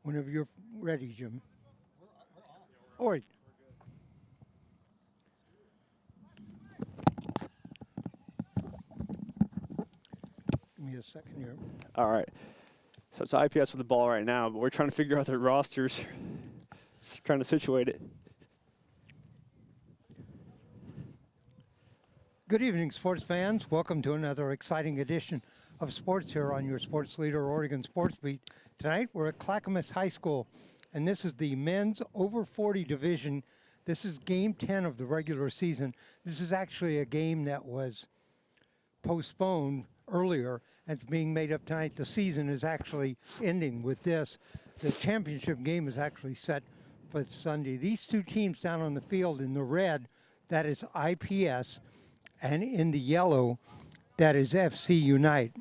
Whenever you're ready, Jim. All right. Give me a second here. All right. So it's IPS with the ball right now, but we're trying to figure out their rosters. Trying to situate it. Good evening, sports fans. Welcome to another exciting edition of sports here on your sports leader, Oregon Sports Beat. Tonight, we're at Clackamas High School, and this is the men's over 40 division. This is game 10 of the regular season. This is actually a game that was postponed earlier, and it's being made up tonight. The season is actually ending with this. The championship game is actually set for Sunday. These two teams down on the field in the red, that is IPS, and in the yellow, that is FC Unite.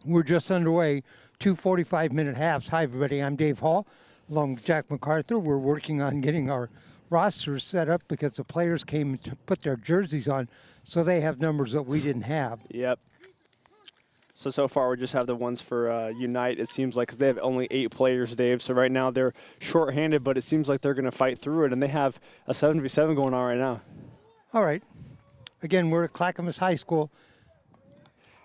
We're just underway, 2 45-minute halves. Hi, everybody. I'm Dave Hall, along with Jack MacArthur. We're working on getting our rosters set up because the players came to put their jerseys on, so they have numbers that we didn't have. Yep. So far we just have the ones for Unite, it seems like, because they have only 8 players, Dave. So right now they're shorthanded, but it seems like they're going to fight through it, and they have a 7v7 going on right now. All right. Again, we're at Clackamas High School.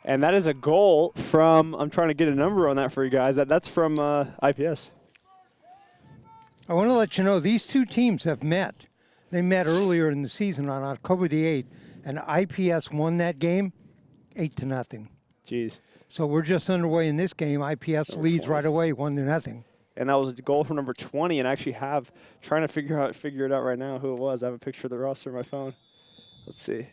And that is a goal from, I'm trying to get a number on that for you guys. That's from IPS. I want to let you know these two teams have met. They met earlier in the season on October the 8th, and IPS won that game 8-0. Jeez. So we're just underway in this game. IPS leads right away, 1-0. And that was a goal from number 20, and I actually have trying to figure it out right now who it was. I have a picture of the roster on my phone. Let's see.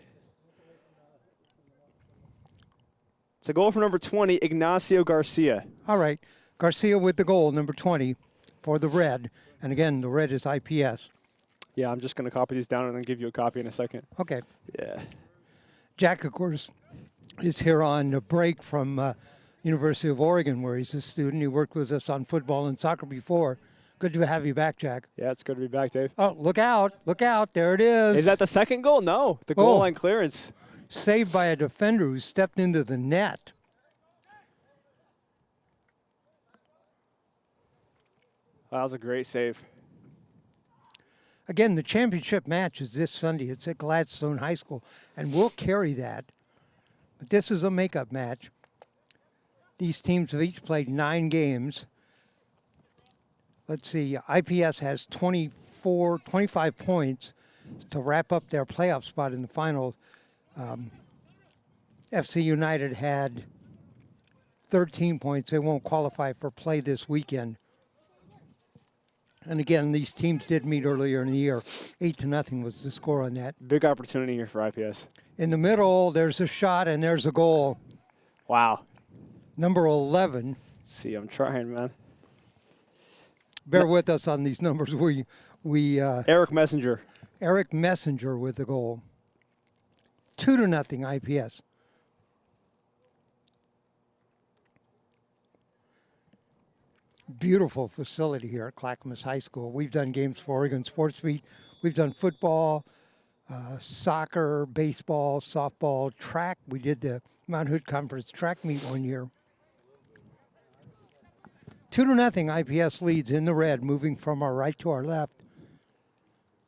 It's a goal from number 20, Ignacio Garcia. All right. Garcia with the goal, number 20 for the red. And again, the red is IPS. Yeah, I'm just going to copy these down and then give you a copy in a second. Okay. Yeah. Jack, of course, is here on a break from University of Oregon, where he's a student. He worked with us on football and soccer before. Good to have you back, Jack. Yeah, it's good to be back, Dave. Oh, look out. Look out. There it is. Is that the second goal? No, the goal line clearance. Saved by a defender who stepped into the net. That was a great save. Again, the championship match is this Sunday. It's at Gladstone High School, and we'll carry that. But this is a makeup match. These teams have each played 9 games. Let's see, IPS has 25 points to wrap up their playoff spot in the final. FC United had 13 points. They won't qualify for play this weekend. And again, these teams did meet earlier in the year. 8-0 was the score on that. Big opportunity here for IPS. In the middle, there's a shot and there's a goal. Wow. Number 11. See, I'm trying, man. Bear with us on these numbers. Eric Messenger. Eric Messenger with the goal. 2-0 IPS. Beautiful facility here at Clackamas High School. We've done games for Oregon Sports Beat. We've done football, soccer, baseball, softball, track. We did the Mount Hood Conference track meet one year. 2-0 IPS leads in the red, moving from our right to our left.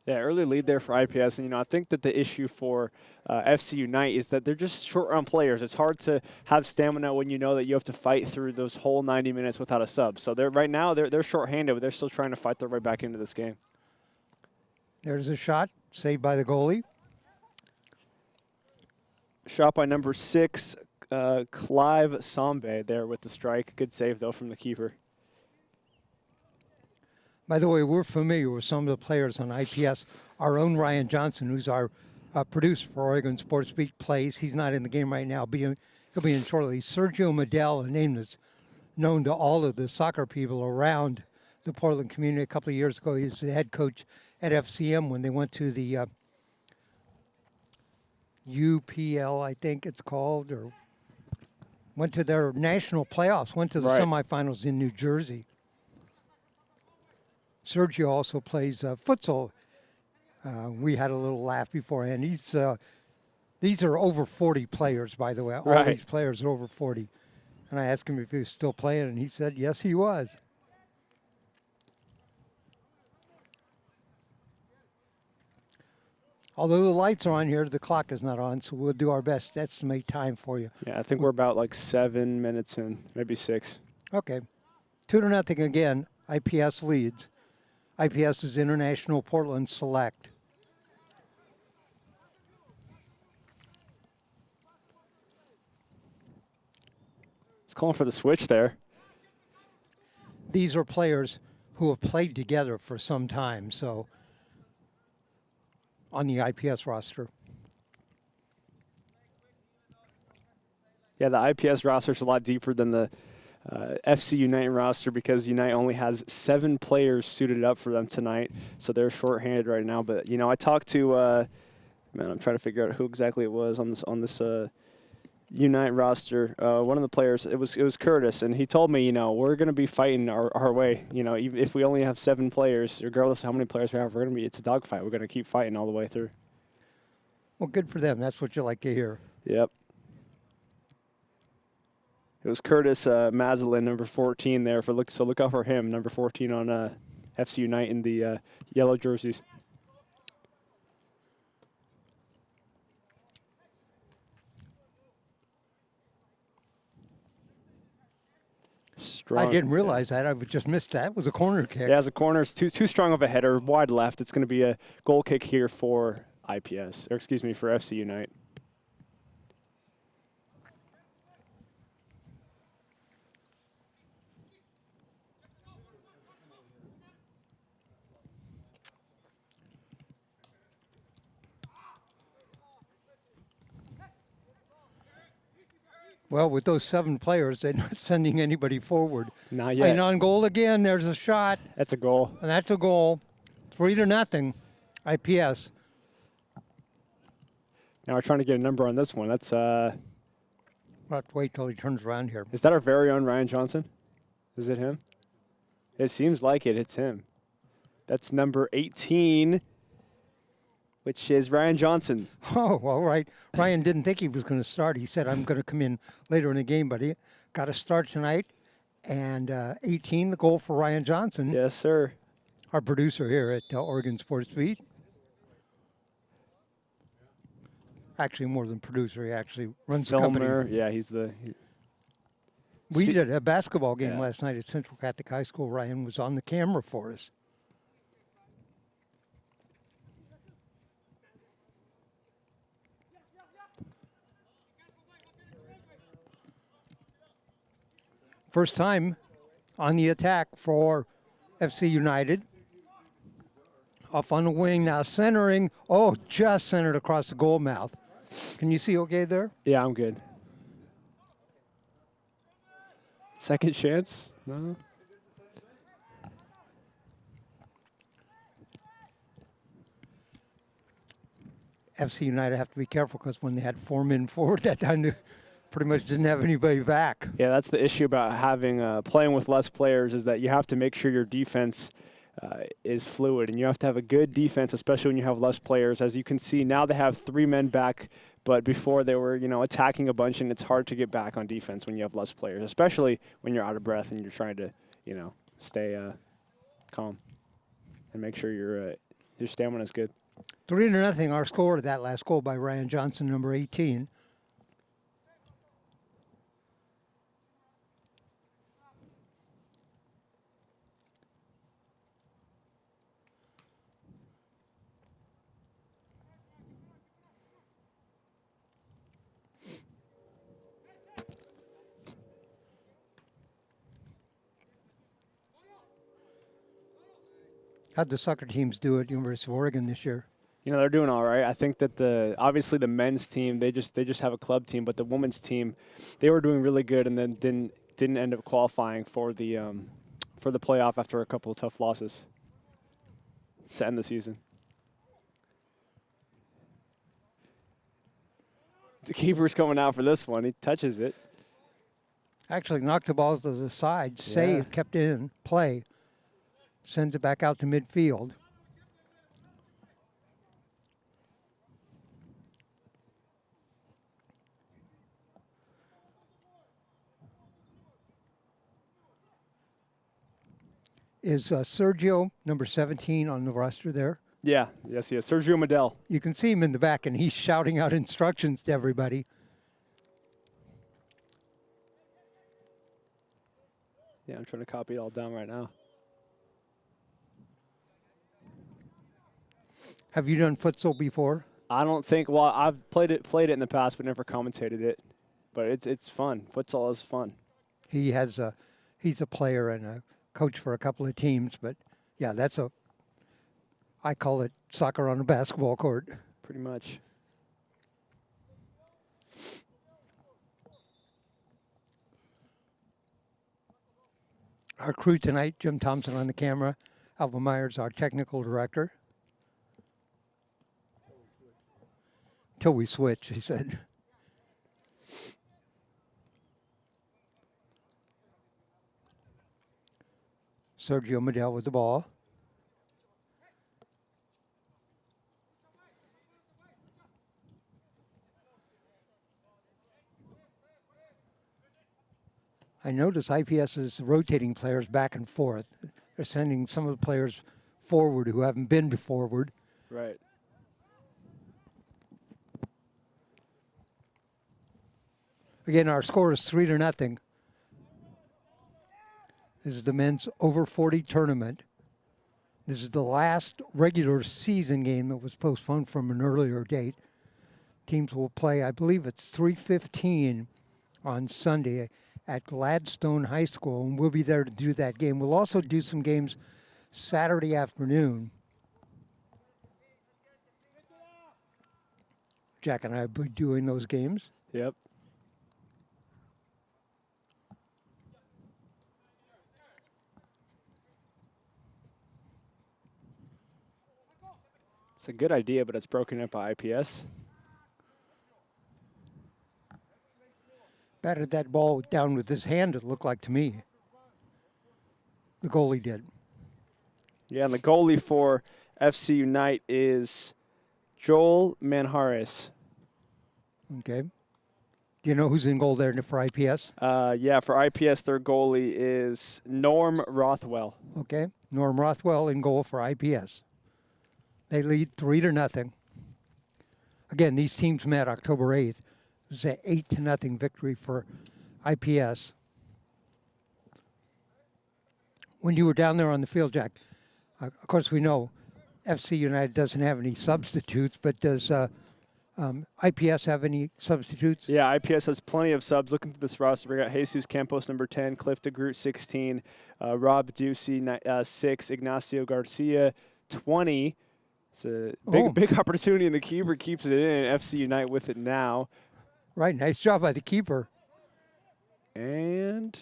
Yeah, early lead there for IPS. And, I think that the issue for FC Unite is that they're just short on players. It's hard to have stamina when you know that you have to fight through those whole 90 minutes without a sub. So right now they're shorthanded, but they're still trying to fight their way back into this game. There's a shot, saved by the goalie. Shot by number 6, Clive Sombe there with the strike. Good save, though, from the keeper. By the way, we're familiar with some of the players on IPS. Our own Ryan Johnson, who's our producer for Oregon Sports Beat, plays. He's not in the game right now. He'll be in shortly. Sergio Medel, a name that's known to all of the soccer people around the Portland community. A couple of years ago, he was the head coach at FCM when they went to the UPL, I think it's called, or went to their national playoffs, went to the semifinals in New Jersey. Sergio also plays futsal. We had a little laugh beforehand. These are over 40 players, by the way. All these players are over 40. And I asked him if he was still playing, and he said yes, he was. Although the lights are on here, the clock is not on, so we'll do our best to estimate time for you. Yeah, I think we're about like 7 minutes in, maybe 6. Okay. 2-0 again. IPS leads. IPS is International Portland Select. It's calling for the switch there. These are players who have played together for some time, so on the IPS roster. Yeah, the IPS roster is a lot deeper than the FC Unite roster because Unite only has 7 players suited up for them tonight, so they're shorthanded right now. But you know, I talked to I'm trying to figure out who exactly it was on this Unite roster. One of the players, it was Curtis, and he told me, you know, we're going to be fighting our way. You know, even if we only have 7 players, regardless of how many players we have, it's a dogfight. We're going to keep fighting all the way through. Well, good for them. That's what you like to hear. Yep. It was Curtis Maslin, number 14 there. So look out for him, number 14 on FC Unite in the yellow jerseys. Strong. I didn't realize that. I just missed that. It was a corner kick. Yeah, as a corner, it's too strong of a header, wide left. It's going to be a goal kick here for IPS, or excuse me, for FC Unite. Well, with those 7 players, they're not sending anybody forward. Not yet. And on goal again, there's a shot, That's a goal. and that's a goal. 3-0, IPS. Now we're trying to get a number on this one. That's We'll have to wait till he turns around here. is that our very own Ryan Johnson? Is it him? It seems like it. It's him. That's number 18, which is Ryan Johnson. Oh, all right. Ryan didn't think he was going to start. He said, I'm going to come in later in the game, but he got a start tonight. And 18, the goal for Ryan Johnson, Yes, sir. our producer here at Oregon Sports Beat. Actually, more than producer, he actually runs the company. Filmer. Yeah, he's the. We See- did a basketball game Yeah. last night at Central Catholic High School. Ryan was on the camera for us. First time on the attack for FC United. Off on the wing now, centering. Oh, just centered across the goal mouth. Can you see okay there? Yeah, I'm good. Second chance? No. FC United have to be careful because when they had 4 men forward that time, they pretty much didn't have anybody back. Yeah, that's the issue about having playing with less players is that you have to make sure your defense is fluid, and you have to have a good defense, especially when you have less players. As you can see, now they have 3 men back, but before they were, attacking a bunch, and it's hard to get back on defense when you have less players, especially when you're out of breath and you're trying to, stay calm and make sure your stamina is good. 3-0, our score to that last goal by Ryan Johnson, number 18. How'd the soccer teams do at University of Oregon this year? They're doing all right. I think that obviously the men's team, they just have a club team, but the women's team, they were doing really good and then didn't end up qualifying for the playoff after a couple of tough losses to end the season. The keeper's coming out for this one. He touches it. Actually knocked the ball to the side, saved, kept it in play, sends it back out to midfield. Is Sergio, number 17, on the roster there? Yeah, yes, he is. Sergio Medel. You can see him in the back, and he's shouting out instructions to everybody. Yeah, I'm trying to copy it all down right now. Have you done futsal before? I don't think. Well, I've played it in the past, but never commentated it. But it's fun. Futsal is fun. He's a player and a coach for a couple of teams, but yeah, I call it soccer on a basketball court. Pretty much. Our crew tonight: Jim Thompson on the camera, Alva Myers, our technical director. Till we switch, he said. Sergio Medel with the ball. I notice IPS is rotating players back and forth. They're sending some of the players forward who haven't been forward. Right. Again, our score is 3-0. This is the men's over 40 tournament. This is the last regular season game that was postponed from an earlier date. Teams will play, I believe it's 3:15 on Sunday at Gladstone High School, and we'll be there to do that game. We'll also do some games Saturday afternoon. Jack and I will be doing those games. Yep. It's a good idea, but it's broken up by IPS. Batted that ball down with his hand, it looked like to me. The goalie did. Yeah, and the goalie for FC Unite is Joel Manjares. Okay. Do you know who's in goal there for IPS? Yeah, for IPS, their goalie is Norm Rothwell. Okay. Norm Rothwell in goal for IPS. They lead 3-0. Again, these teams met October 8th. It was an 8-0 victory for IPS. When you were down there on the field, Jack, of course we know FC United doesn't have any substitutes, but does IPS have any substitutes? Yeah, IPS has plenty of subs. Looking through this roster, we got Jesus Campos, number 10, Cliff DeGroot, 16, Rob Ducey, 6, Ignacio Garcia, 20. It's a big opportunity, and the keeper keeps it in. FC Unite with it now. Right, nice job by the keeper. And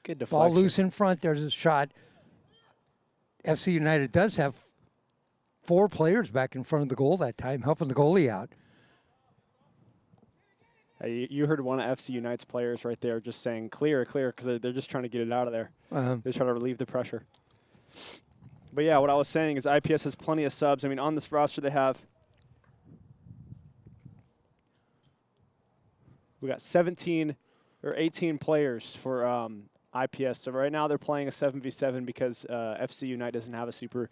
good deflection. Ball loose in front. There's a shot. FC United does have 4 players back in front of the goal that time, helping the goalie out. You heard one of FC Unite's players right there just saying clear, clear, because they're just trying to get it out of there. They're trying to relieve the pressure. But yeah, what I was saying is IPS has plenty of subs. I mean, on this roster they have, we got 17 or 18 players for IPS. So right now they're playing a 7v7 because FC Unite doesn't have a super,